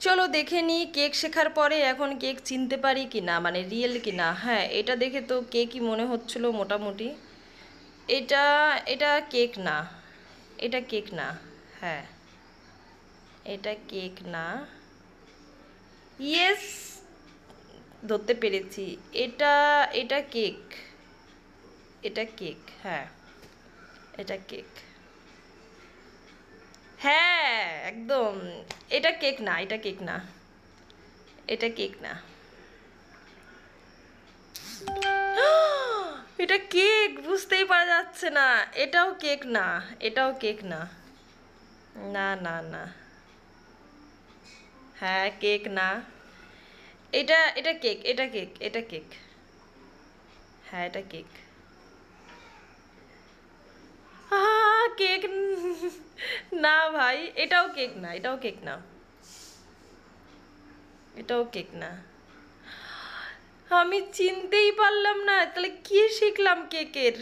চলো দেখে নিই কেক শেখার পরে এখন কেক চিনতে পারি কি না, মানে রিয়েল কি না। হ্যাঁ, এটা দেখে তো কেকই মনে হচ্ছিল মোটামুটি। এটা এটা কেক না, এটা কেক না। হ্যাঁ, এটা কেক না। ইয়েস, ধরতে পেরেছি। এটা এটা কেক, এটা কেক। হ্যাঁ, এটা কেক। হ্যাঁ, একদম। এটা কেক না, এটা কেক না, এটা কেক না। এটা কেক, বুঝতেই পারা যাচ্ছে না। এটাও কেক না, এটাও কেক না। না না না। হ্যাঁ, কেক না। এটা এটা কেক, এটা কেক, এটা কেক। হ্যাঁ, এটা কেক। কেক না ভাই, এটাও কেক না, এটাও কেক না, এটাও কেক না। আমি চিনতেই পারলাম না, তাহলে কি শিখলাম কেকের?